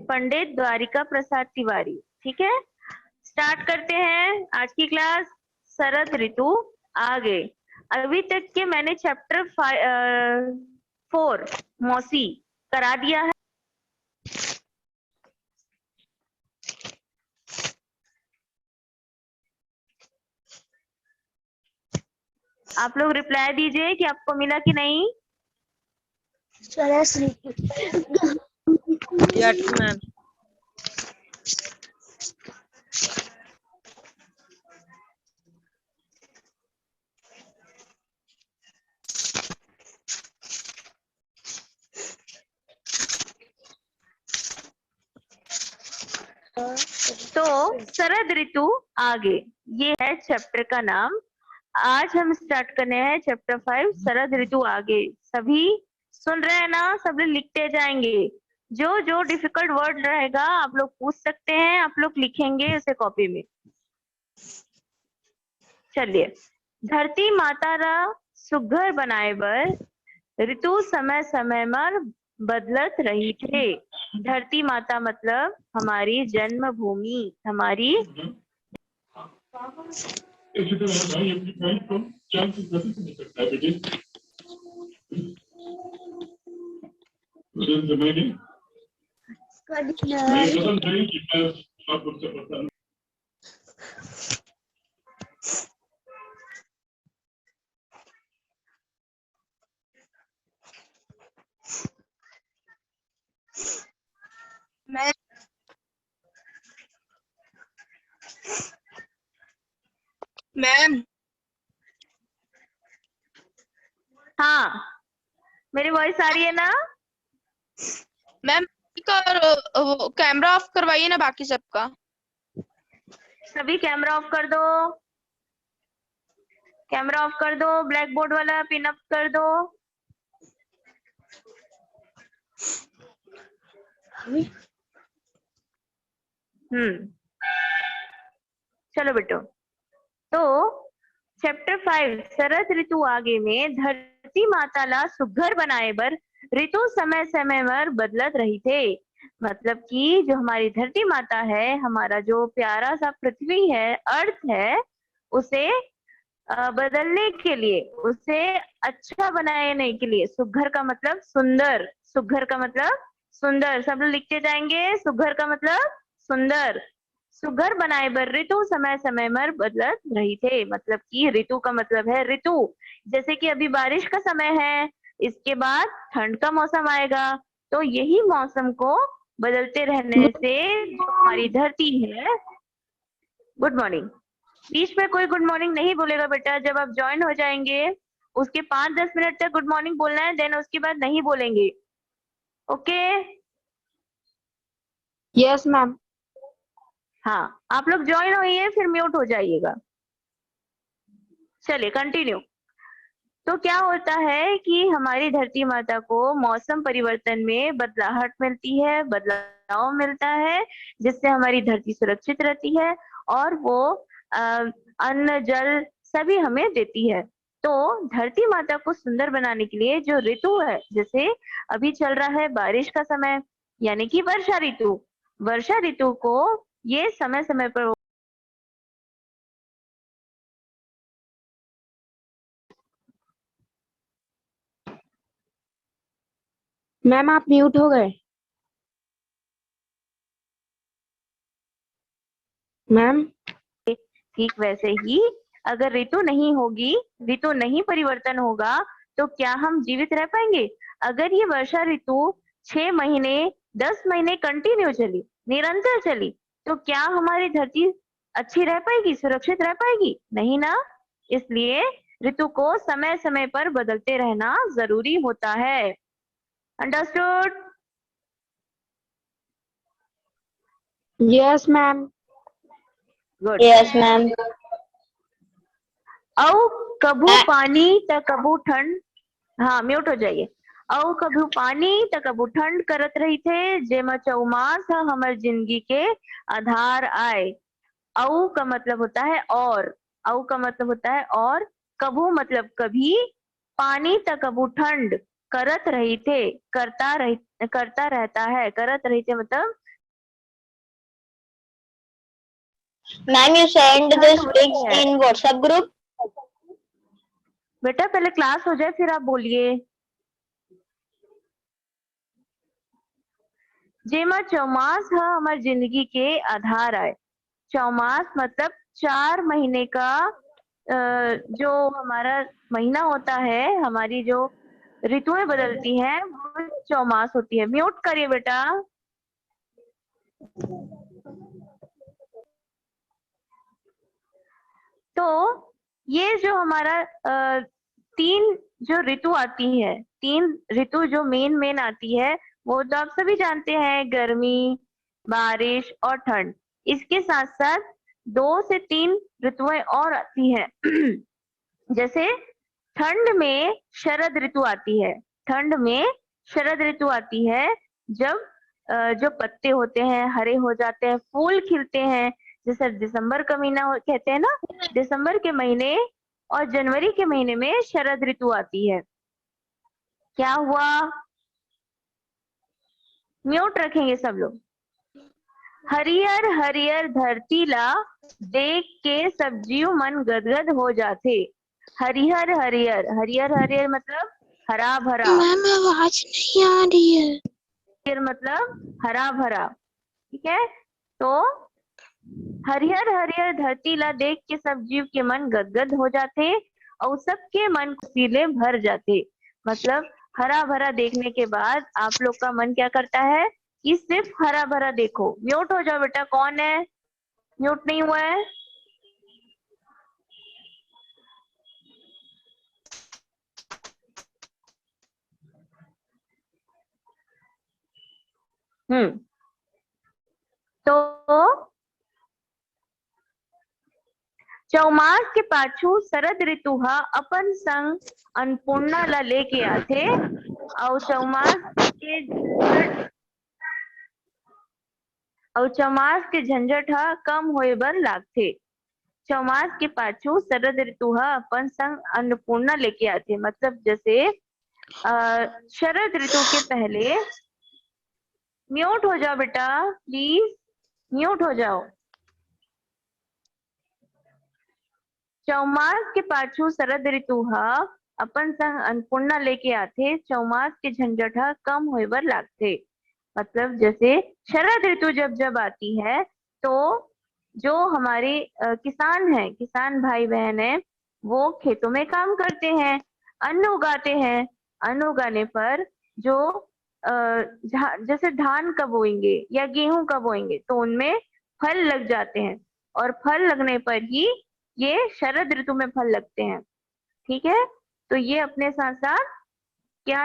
पंडित द्वारिका प्रसाद तिवारी। ठीक है, स्टार्ट करते हैं आज की क्लास। शरद ऋतु आ गए। अभी तक के मैंने चैप्टर 4 मौसी करा दिया है। आप लोग रिप्लाई दीजिए कि आपको मिला कि नहीं। Yes ma'am. तो शरद ऋतु आगे, ये है चैप्टर का नाम। आज हम स्टार्ट करने हैं चैप्टर 5 शरद ऋतु आगे। सभी सुन रहे हैं ना? सभी लिखते जाएंगे। जो जो डिफिकल्ट वर्ड रहेगा आप लोग पूछ सकते हैं, आप लोग लिखेंगे उसे कॉपी में। चलिए, धरती माता रा सुघर बनाए बर ऋतु समय समय मर बदलत रही थे। धरती माता मतलब हमारी जन्मभूमि, हमारी मैम। हाँ, मेरी वॉइस आ रही है ना? मैम कैमरा ऑफ करवाइए ना बाकी सबका। सभी कैमरा ऑफ कर दो, कैमरा ऑफ कर दो। ब्लैक बोर्ड वाला पिन अप कर दो। चलो बेटो, तो चैप्टर 5 शरद ऋतु आगे में धरती माता ला सुघर बनाए बर ऋतु समय समय पर बदलत रही थे। मतलब कि जो हमारी धरती माता है, हमारा जो प्यारा सा पृथ्वी है, अर्थ है, उसे बदलने के लिए, उसे अच्छा बनाने के लिए, सुघर का मतलब सुंदर, सुघर का मतलब सुंदर। सब लोग लिखते जाएंगे, सुघर का मतलब सुंदर। सुघर बनाए बर ऋतु समय समय पर बदलत रही थे। मतलब कि ऋतु का मतलब है ऋतु। जैसे कि अभी बारिश का समय है, इसके बाद ठंड का मौसम आएगा, तो यही मौसम को बदलते रहने से जो हमारी धरती है। Good morning. बीच में कोई गुड मॉर्निंग नहीं बोलेगा बेटा। जब आप ज्वाइन हो जाएंगे उसके 5-10 मिनट तक गुड मॉर्निंग बोलना है, देन उसके बाद नहीं बोलेंगे। ओके? Yes ma'am. हाँ, आप लोग ज्वाइन होइए फिर म्यूट हो जाइएगा। चलिए कंटिन्यू। तो क्या होता है कि हमारी धरती माता को मौसम परिवर्तन में बदलाहट मिलती है, बदलाव मिलता है, जिससे हमारी धरती सुरक्षित रहती है और वो अन्न जल सभी हमें देती है। तो धरती माता को सुंदर बनाने के लिए जो ऋतु है, जैसे अभी चल रहा है बारिश का समय, यानी कि वर्षा ऋतु। वर्षा ऋतु को ये समय समय पर मैम आप म्यूट हो गए। मैम ठीक वैसे ही अगर ऋतु नहीं होगी, ऋतु नहीं परिवर्तन होगा, तो क्या हम जीवित रह पाएंगे? अगर ये वर्षा ऋतु 6 महीने 10 महीने कंटिन्यू चली, निरंतर चली, तो क्या हमारी धरती अच्छी रह पाएगी, सुरक्षित रह पाएगी? नहीं ना। इसलिए ऋतु को समय समय पर बदलते रहना जरूरी होता है। Understood? Yes ma'am. Good. Yes ma'am. औ कभू पानी त कभू ठंड। हाँ, म्यूट हो जाइए। औ कभू पानी त कभू ठंड करत रही थे, जेमा चौमास हमर जिंदगी के आधार आए। औ का मतलब होता है और, औ का मतलब होता है और, कभू मतलब कभी, पानी त कभू ठंड, करत रही थे करता रहता है, करत रही थे मतलब Ma'am, you send ठंड this हो रही pics है in WhatsApp group? बेटा, पहले क्लास हो जाए फिर आप बोलिए। जेमा चौमास है हमारी जिंदगी के आधार है। चौमास मतलब 4 महीने का जो हमारा महीना होता है, हमारी जो ऋतुएं बदलती हैं वो चौमास होती है। म्यूट करिए बेटा। तो ये जो हमारा 3 जो ऋतु आती है, 3 ऋतु जो मेन आती है, वो तो आप सभी जानते हैं, गर्मी, बारिश और ठंड। इसके साथ साथ 2 से 3 ऋतुएं और आती हैं। जैसे ठंड में शरद ऋतु आती है। ठंड में शरद ऋतु आती है जब जो पत्ते होते हैं हरे हो जाते हैं, फूल खिलते हैं। जैसे दिसंबर का महीना कहते हैं ना, दिसंबर के महीने और जनवरी के महीने में शरद ऋतु आती है। क्या हुआ? म्यूट रखेंगे सब लोग। हरियर हरियर धरती ला देख के सब जीव मन गदगद हो जाते। हरिहर हरियर, हरियर हरियर मतलब हरा भरा। मैम आवाज नहीं आ रही है। हरियर मतलब हरा भरा, ठीक है। तो हरिहर हरियर धरती ला देख के सब जीव के मन गदगद हो जाते और सबके मन खुशीले भर जाते। मतलब हरा भरा देखने के बाद आप लोग का मन क्या करता है कि सिर्फ हरा भरा देखो। म्यूट हो जाओ बेटा। कौन है म्यूट नहीं हुआ है? तो चौमास के पाछू शरद ऋतु हा अपन संग अन्नपूर्णा ला लेके आथे और चौमास के झंझट हा कम होए बर लागथे। चौमास के पाछू शरद ऋतु हा अपन संग अन्नपूर्णा लेके आथे। मतलब जैसे शरद ऋतु के पहले, म्यूट हो जाओ बेटा प्लीज, म्यूट हो जाओ। चौमास के पाछू शरद ऋतु हा अपन संग अन्नपूर्णा लेके आथे। चौमास के झंझट हा कम होए बर लागथे। मतलब जैसे शरद ऋतु जब जब आती है तो जो हमारे किसान हैं, किसान भाई बहन है, वो खेतों में काम करते हैं, अन्न उगाते हैं। अन्न उगाने पर जो जैसे धान कब बोएंगे या गेहूं कब बोएंगे तो उनमें फल लग जाते हैं, और फल लगने पर ही ये शरद ऋतु में फल लगते हैं। ठीक है। तो ये अपने साथ साथ क्या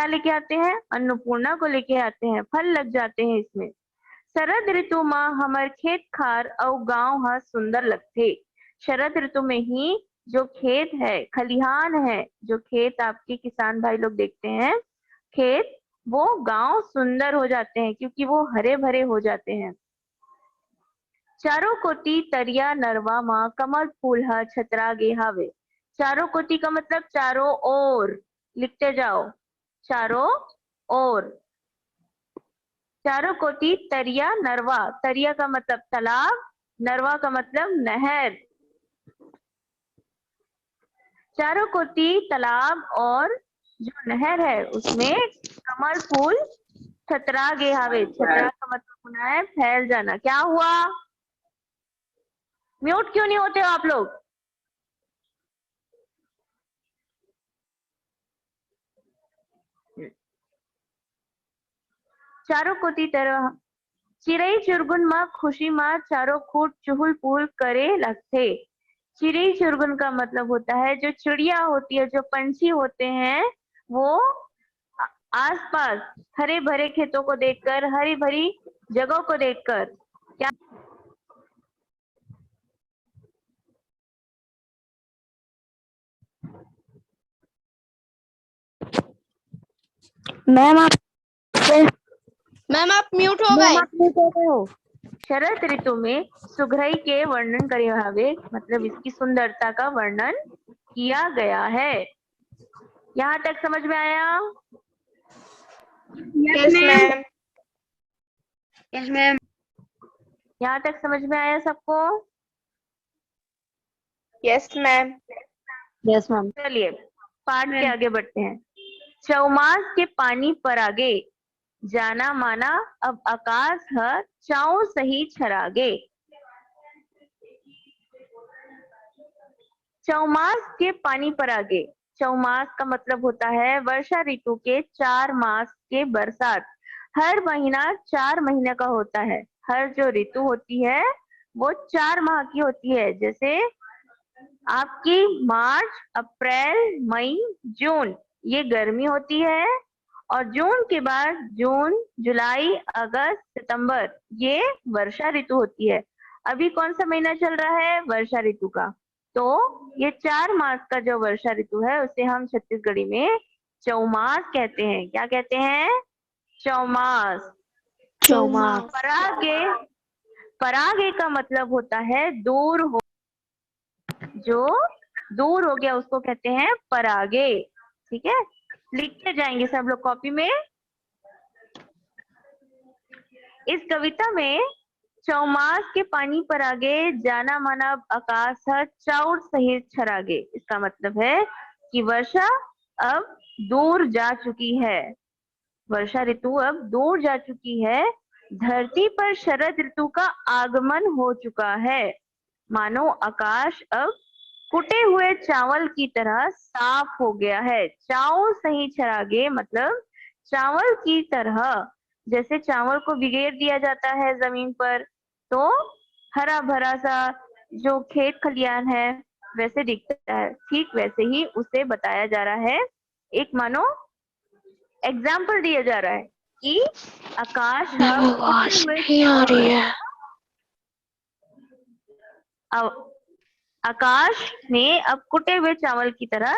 लेके आते हैं? अन्नपूर्णा को लेके आते हैं, फल लग जाते हैं इसमें। शरद ऋतु में हमार खेत खार और गांव हा सुंदर लगते। शरद ऋतु में ही जो खेत है, खलिहान है, जो खेत आपके किसान भाई लोग देखते हैं, खेत, वो गांव सुंदर हो जाते हैं क्योंकि वो हरे भरे हो जाते हैं। चारों कोती तरिया नरवा माँ कमल फूल हा छतरा गे हावे। चारों कोती का मतलब चारों ओर, लिखते जाओ, चारों ओर। चारों कोती तरिया नरवा, तरिया का मतलब तालाब, नरवा का मतलब नहर। चारों कोती तालाब और जो नहर है उसमें कमल फूल छतरा गे हावे। छतरा का मतलब होना है फैल जाना। क्या हुआ? म्यूट क्यों नहीं होते हो आप लोग? चारों कोती तरह चिरई चुरगुन माँ खुशी माँ चारों खूट चुहुल पुहुल करे लगते। चिरई चुरगुन का मतलब होता है जो चिड़िया होती है, जो पंछी होते हैं, वो आसपास हरे भरे खेतों को देखकर, हरी भरी जगहों को देखकर क्या मैम आप म्यूट हो गए। शरद ऋतु में सुघरई के वर्णन करे हावे, मतलब इसकी सुंदरता का वर्णन किया गया है। यहाँ तक समझ में आया? Yes ma'am. Yes ma'am. यहाँ तक समझ में आया सबको? Yes ma'am. Yes ma'am. चलिए पाठ के आगे बढ़ते हैं। चौमास के पानी पर आगे, जाना माना अब आकाश है चाऊ सही छरागे। चौमास के पानी पर आगे, चौमास का मतलब होता है वर्षा ऋतु के 4 मास के बरसात। हर महीना 4 महीने का होता है। हर जो ऋतु होती है वो 4 माह की होती है। जैसे आपकी मार्च, अप्रैल, मई, जून ये गर्मी होती है, और जून के बाद जून, जुलाई, अगस्त, सितंबर ये वर्षा ऋतु होती है। अभी कौन सा महीना चल रहा है? वर्षा ऋतु का। तो ये 4 मास का जो वर्षा ऋतु है उसे हम छत्तीसगढ़ी में चौमास कहते हैं। क्या कहते हैं? चौमास। चौमास। परागे, परागे का मतलब होता है दूर हो, जो दूर हो गया उसको कहते हैं परागे। ठीक है, लिखते जाएंगे सब लोग कॉपी में। इस कविता में चौमास के पानी पर आगे, जाना माना आकाश है चाउर सहित छरागे। इसका मतलब है कि वर्षा अब दूर जा चुकी है। वर्षा ऋतु अब दूर जा चुकी है। धरती पर शरद ऋतु का आगमन हो चुका है। मानो आकाश अब कुटे हुए चावल की तरह साफ हो गया है। चावल सही छरागे मतलब चावल की तरह, जैसे चावल को भिगेर दिया जाता है जमीन पर तो हरा भरा सा जो खेत खलियान है वैसे दिखता है, ठीक वैसे ही उसे बताया जा रहा है। एक मानो एग्जाम्पल दिया जा रहा है कि आकाश मैम अब आवाज कुटे हुए नहीं आ रही है। आकाश में अब कुटे हुए चावल की तरह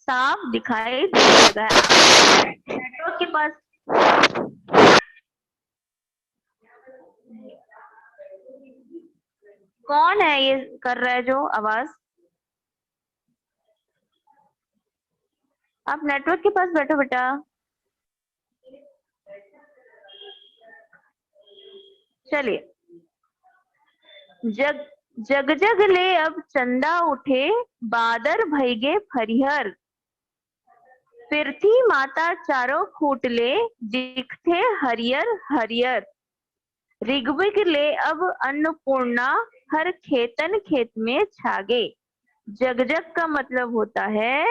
साफ दिखाई देने लगा है। नेटवर्क के पास कौन है ये कर रहा है जो आवाज? आप नेटवर्क के पास बैठो बेटा। चलिए, जग जग जग ले अब चंदा उठे, बादर भईगे फरिहर। पृथ्वी माता चारों खूट ले, दिखते हरियर हरियर। ऋग्वेद ले अब अन्नपूर्णा, हर खेतन खेत में छागे। जगजग का मतलब होता है,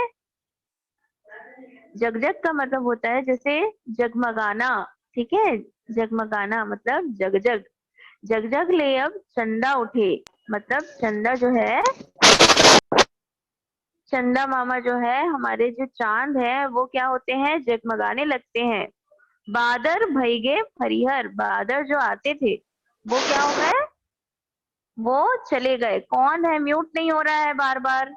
जगजग का मतलब होता है जैसे जगमगाना। ठीक है, जगमगाना मतलब जगजग। जगजग ले अब चंदा उठे मतलब चंदा जो है, चंदा मामा जो है, हमारे जो चांद है वो क्या होते हैं? जगमगाने लगते हैं। बादर भईगे फरिहर, बादर जो आते थे वो क्या हो गए? वो चले गए। कौन है? म्यूट नहीं हो रहा है बार बार।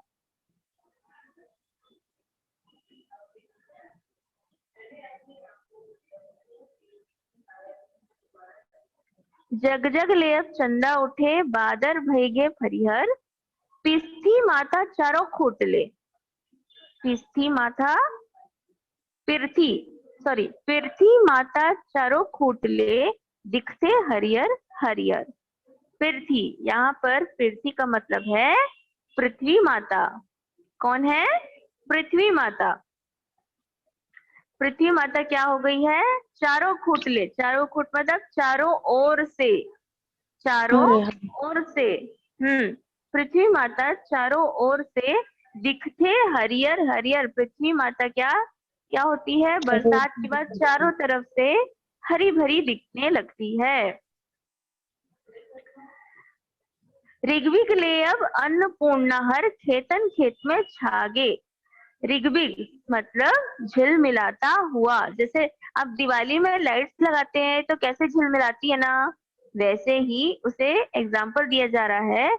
जगजग ले अब चंदा उठे, बादर भईगे फरिहर। पिस्थी माता चारों खूटले। पिस्थी माता, पृथ्वी सॉरी पृथ्वी माता चारों खूटले, दिखते हरियर हरियर। पृथ्वी, यहाँ पर पृथ्वी का मतलब है पृथ्वी माता। कौन है? पृथ्वी माता। पृथ्वी माता क्या हो गई है? चारों खूटले, चारों खूट मतलब चारों ओर से, चारों ओर से। पृथ्वी माता चारों ओर से दिखते हरियर हरियर। पृथ्वी माता क्या क्या होती है? बरसात के बाद चारों तरफ से हरी भरी दिखने लगती है। ऋग्वेद ले अब अन्नपूर्णा, हर खेतन खेत में छागे। ऋग्वेद मतलब झिलमिलाता हुआ। जैसे आप दिवाली में लाइट्स लगाते हैं तो कैसे झिलमिलाती है ना, वैसे ही उसे एग्जाम्पल दिया जा रहा है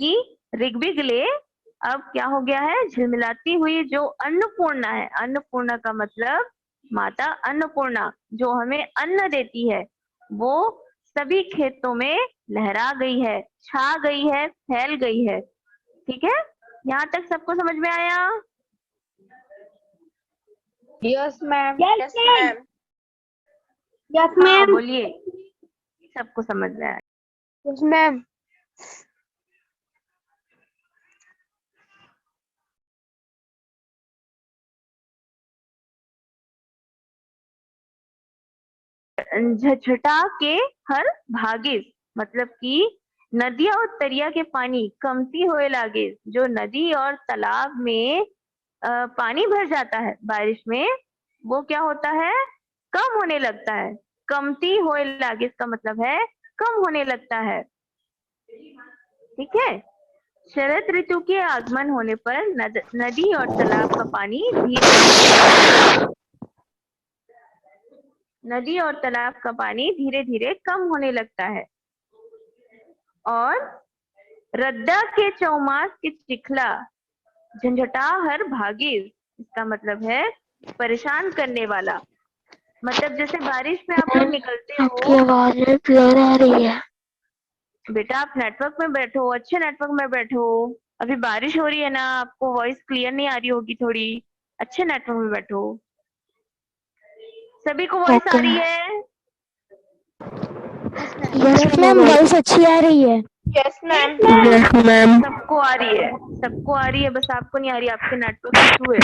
कि ऋग्वेद ले अब क्या हो गया है? झिलमिलाती हुई जो अन्नपूर्णा है। अन्नपूर्णा का मतलब माता अन्नपूर्णा जो हमें अन्न देती है, वो सभी खेतों में लहरा गई है, छा गई है, फैल गई है। ठीक है, यहाँ तक सबको समझ में आया? Yes ma'am. Yes ma'am. Yes हाँ मैम। बोलिए, सबको समझ में आया? Yes, ma'am. झटा के हर भागिस, मतलब कि नदिया और तरिया के पानी कमती होए लागे। जो नदी और तालाब में पानी भर जाता है बारिश में, वो क्या होता है, कम होने लगता है। कमती होए लागे इसका मतलब है कम होने लगता है। ठीक है। शरद ऋतु के आगमन होने पर नदी और तालाब का पानी धीरे नदी और तालाब का पानी धीरे धीरे कम होने लगता है। और रद्दा के चौमास के चिखला झंझटा हर भागी, इसका मतलब है परेशान करने वाला। मतलब जैसे बारिश में आप लोग निकलते आपकी हो। आवाज में ब्लर आ रही है। बेटा आप नेटवर्क में बैठो, अच्छे नेटवर्क में बैठो। अभी बारिश हो रही है ना, आपको वॉइस क्लियर नहीं आ रही होगी थोड़ी। अच्छे नेटवर्क में बैठो। सभी को वॉइस आ ओके। रही है? यस मैम, वॉइस अच्छी आ रही है। Yes, ma'am. Yes ma'am. सबको आ रही है, सबको आ रही है, बस आपको नहीं आ रही, आपके नेटवर्क इशू है।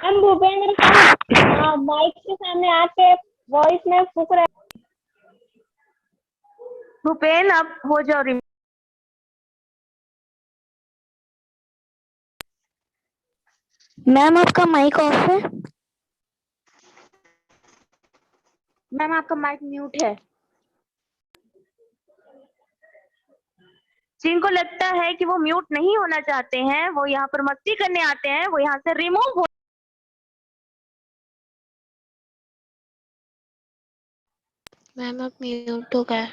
हम भूपेंद्र का माइक के सामने आके वॉइस में फूक रहे। भूपेन आप हो जाओ रिमूव। मैम आपका माइक ऑफ है। मैम आपका माइक म्यूट है। जिनको लगता है कि वो म्यूट नहीं होना चाहते हैं, वो यहाँ पर मस्ती करने आते हैं, वो यहाँ से रिमूव हो। मैम आप म्यूट हो गए।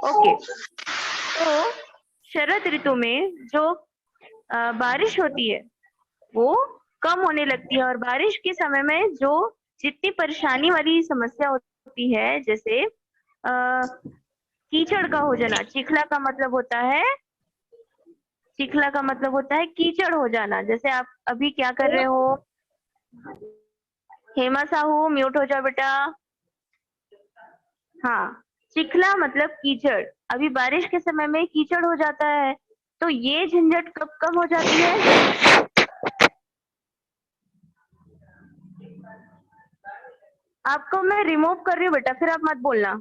ओके। तो शरद ऋतु में जो बारिश होती है वो कम होने लगती है। और बारिश के समय में जो जितनी परेशानी वाली समस्या होती है, जैसे कीचड़ का हो जाना। चिखला का मतलब होता है कीचड़ हो जाना। जैसे आप अभी क्या कर रहे हो? हेमा साहू म्यूट हो जाओ बेटा। हाँ, चिखला मतलब कीचड़। अभी बारिश के समय में कीचड़ हो जाता है। तो ये झंझट कब कम हो जाती है? आपको मैं रिमूव कर रही हूँ बेटा, फिर आप मत बोलना।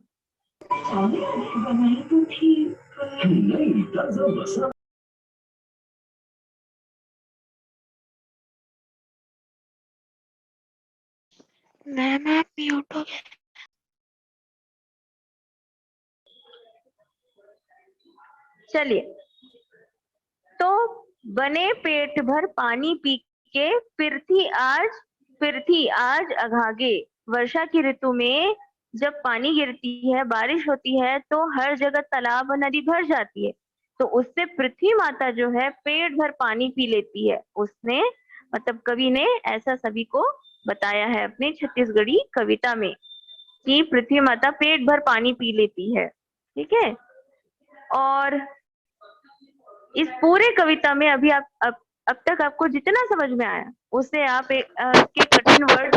मैम आप म्यूट हो गए। चलिए, तो बने पेट भर पानी पी के फिरथी आज अघागे। वर्षा की ऋतु में जब पानी गिरती है, बारिश होती है, तो हर जगह तालाब और नदी भर जाती है। तो उससे पृथ्वी माता जो है पेट भर पानी पी लेती है। उसने मतलब कवि ने ऐसा सभी को बताया है अपनी छत्तीसगढ़ी कविता में कि पृथ्वी माता पेट भर पानी पी लेती है। ठीक है। और इस पूरे कविता में अभी अब तक आपको जितना समझ में आया उससे आप इसके कठिन वर्ड।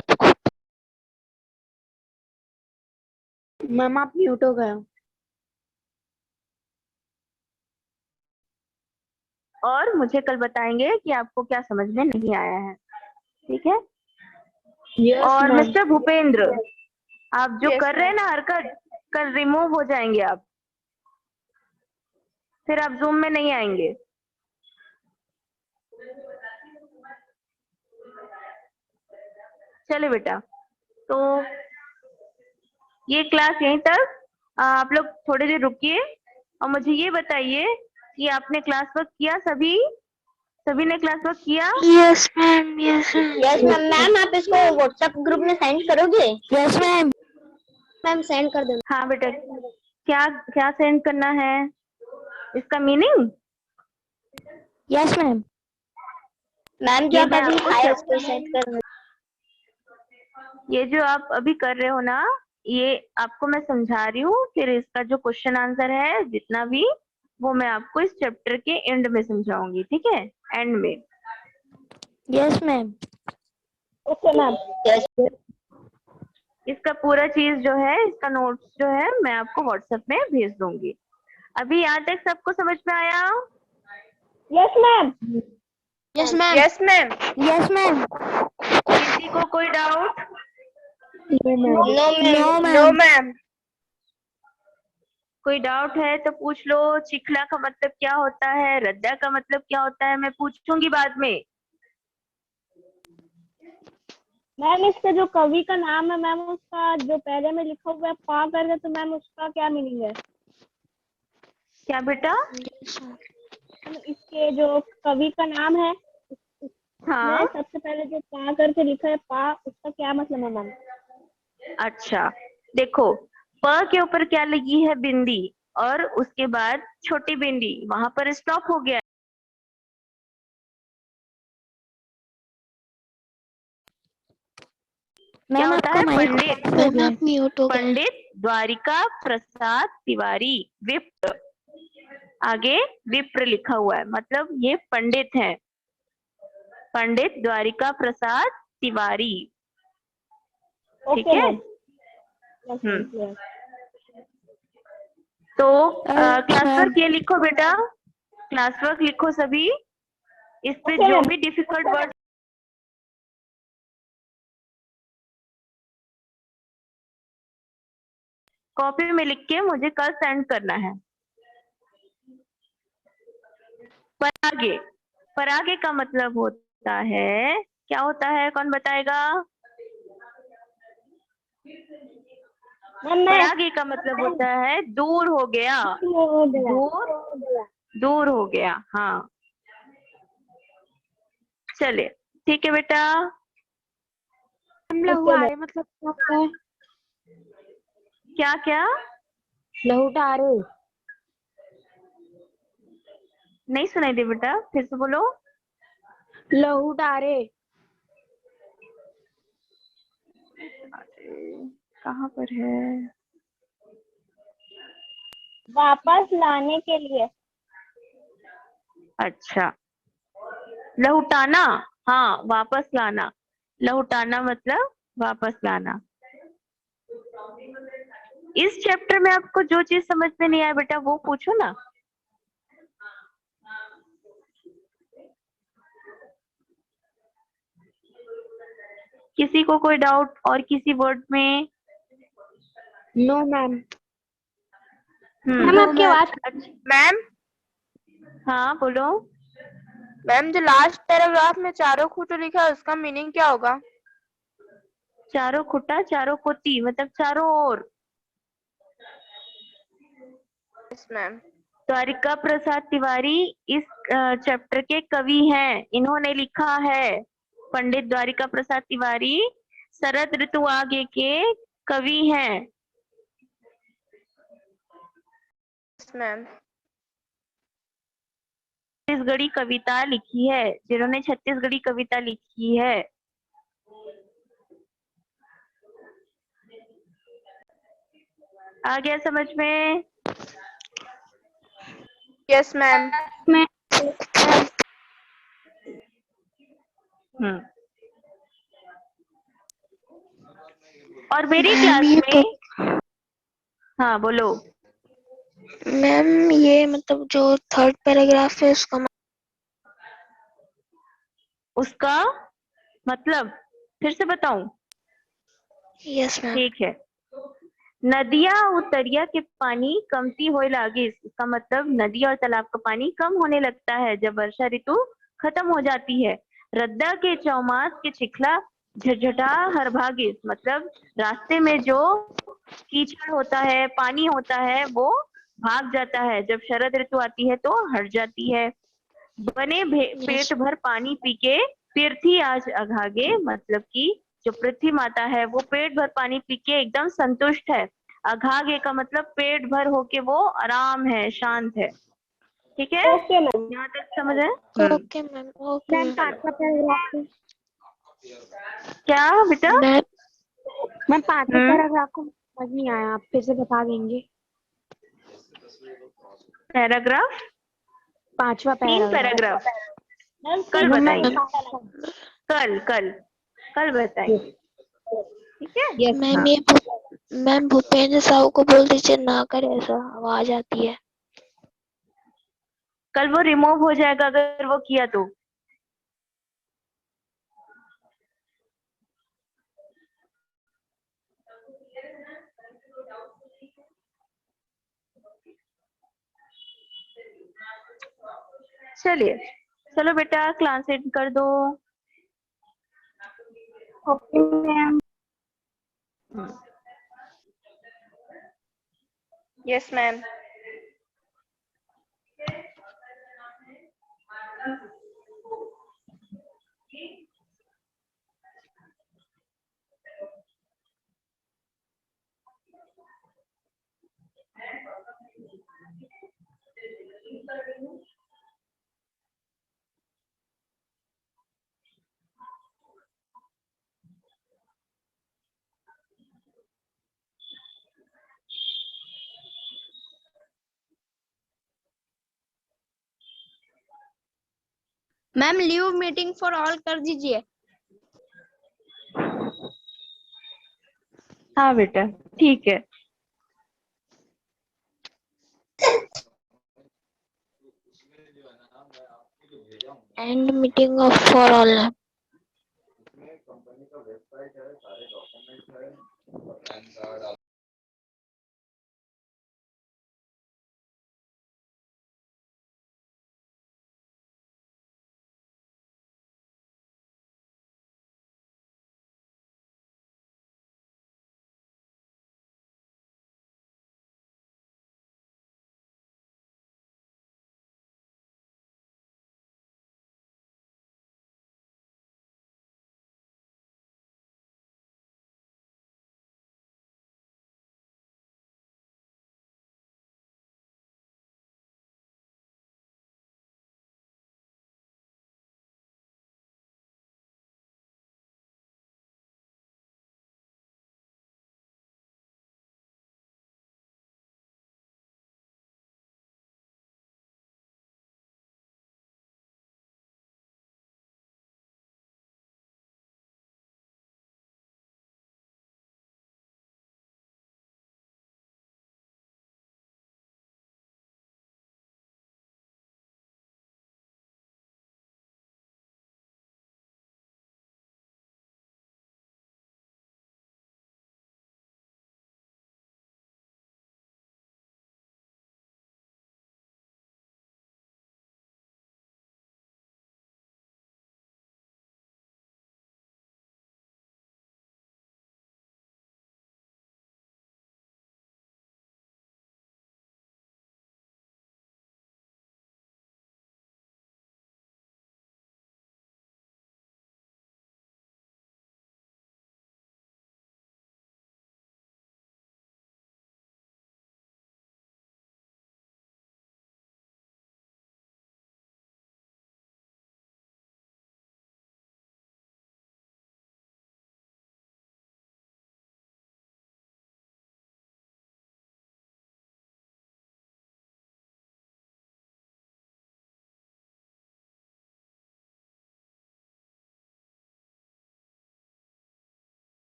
मैम आप म्यूट हो गए हो। और मुझे कल बताएंगे कि आपको क्या समझ में नहीं आया है। ठीक है। यस और मैम। मिस्टर भूपेंद्र, आप जो Yes, कर रहे हैं ma'am. ना हरकत, कल रिमूव हो जाएंगे आप, फिर आप जूम में नहीं आएंगे। चले बेटा, तो ये क्लास यहीं तक। आप लोग थोड़ी देर रुकिए और मुझे ये बताइए कि आपने क्लास वर्क किया? सभी ने क्लास वर्क किया? Yes ma'am. Yes yes ma'am. Ma'am आप इसको व्हाट्सएप ग्रुप में सेंड करोगे? Yes ma'am. मैम सेंड कर देना। हाँ बेटा, क्या क्या सेंड करना है, इसका मीनिंग? Yes ma'am. मैम जो ये आप मैं अभी आपको आए उसको सेंड करना। ये जो आप अभी कर रहे हो ना, ये आपको मैं समझा रही हूँ, फिर इसका जो क्वेश्चन आंसर है जितना भी वो मैं आपको इस चैप्टर के एंड में समझाऊंगी, ठीक है, एंड में। Yes ma'am. Okay ma'am. इसका पूरा चीज जो है, इसका नोट्स जो है मैं आपको व्हाट्सएप में भेज दूंगी। अभी यहाँ तक सबको समझ में आया? Yes ma'am. Yes ma'am. Yes ma'am. Yes ma'am. किसी को कोई डाउट? No ma'am. कोई डाउट है तो पूछ लो। चिखला का मतलब क्या होता है, रद्दा का मतलब क्या होता है, मैं पूछूंगी बाद में। मैम इसका जो कवि का नाम है मैम, उसका जो पहले में लिखा हुआ है पा करके, तो मैम उसका क्या मीनिंग है? क्या बेटा? मैम इसके जो कवि का नाम है हाँ, उसमें सबसे पहले जो पा करके लिखा है पा, उसका क्या मतलब है मैम? अच्छा देखो, प के ऊपर क्या लगी है, बिंदी, और उसके बाद छोटी बिंदी, वहां पर स्टॉप हो गया। क्या मैम होता आपका है? माइक पंडित। मैम आप म्यूट हो गए। पंडित द्वारिका प्रसाद तिवारी, विप्र। आगे विप्र लिखा हुआ है, मतलब ये पंडित हैं, पंडित द्वारिका प्रसाद तिवारी, ठीक ओके है। मैम। यस मैम, हम्म, क्लियर। तो क्लास मैम। वर्क ये लिखो बेटा, क्लास वर्क लिखो सभी। इस पे ओके जो मैम। भी डिफिकल्ट वर्ड कॉपी में लिख के मुझे कल सेंड करना है। परागे, परागे का मतलब होता है, क्या होता है, कौन बताएगा? मैम मैं परागे का मतलब होता है दूर हो गया, हो गया। दूर, दूर हो गया, हाँ। चले, ठीक है बेटा। मैम लहू आ रहे मतलब क्या होता है? क्या क्या? लहू आ रहे। नहीं सुनाई दे बेटा, फिर से बोलो। लहू डारे। कहाँ पर है? वापस लाने के लिए। अच्छा, लौटाना, हाँ, वापस लाना। लौटाना मतलब वापस लाना। इस चैप्टर में आपको जो चीज समझ में नहीं आया बेटा वो पूछो ना। किसी को कोई डाउट और किसी वर्ड में? No ma'am. हम्म, आपकी आवाज। मैम, हाँ बोलो। मैम जो लास्ट पैराग्राफ में चारों खूंटो लिखा है उसका मीनिंग क्या होगा? चारों खुटा चारों कोती मतलब चारों ओर। Yes ma'am. द्वारिका प्रसाद तिवारी इस चैप्टर के कवि हैं, इन्होंने लिखा है। पंडित द्वारिका प्रसाद तिवारी शरद ऋतु आगे के कवि हैं। Yes ma'am. छत्तीसगढ़ी कविता लिखी है, जिन्होंने छत्तीसगढ़ी कविता लिखी है। आ गया समझ में? Yes ma'am. हम्म, और मेरी मैम क्लास ये में, हाँ बोलो। मैम ये मतलब जो थर्ड पैराग्राफ है उसका मतलब फिर से बताऊं? Yes ma'am. ठीक है। नदिया उतरिया के पानी कमती होए लागे, इसका मतलब नदी और तालाब का पानी कम होने लगता है जब वर्षा ऋतु खत्म हो जाती है। रद्दा के चौमास के चिखला झटझटा हर भागे, मतलब रास्ते में जो कीचड़ होता है, पानी होता है, वो भाग जाता है। जब शरद ऋतु आती है तो हट जाती है। बने यस पेट भर पानी पी के पृथ्वी आज अघागे, मतलब कि जो पृथ्वी माता है वो पेट भर पानी पी के एकदम संतुष्ट है। अघागे का मतलब पेट भर होके वो आराम है, शांत है। ठीक है, ओके मैम। यहाँ तक समझ है? Okay ma'am. Okay ma'am ma'am. पांचवा पैराग्राफ। क्या बेटा? मैम मैम पांचवा हम्म, पैराग्राफ को समझ नहीं आया, आप फिर से बता देंगे? पैराग्राफ, 5वां 3 पैराग्राफ। पैराग्राफ मैम कल मैम बताइए, कल कल कल बताइए, ठीक है। मैम हाँ, मैम भूपेंद्र साहू को बोल दीजिए ना करे, ऐसा आवाज आती है। कल वो रिमूव हो जाएगा अगर वो किया तो। चलिए, चलो बेटा क्लास एंड कर दो। Okay ma'am. Yes ma'am. Ma'am leave meeting for all कर दीजिए। हाँ बेटा, ठीक है। And meeting of for all.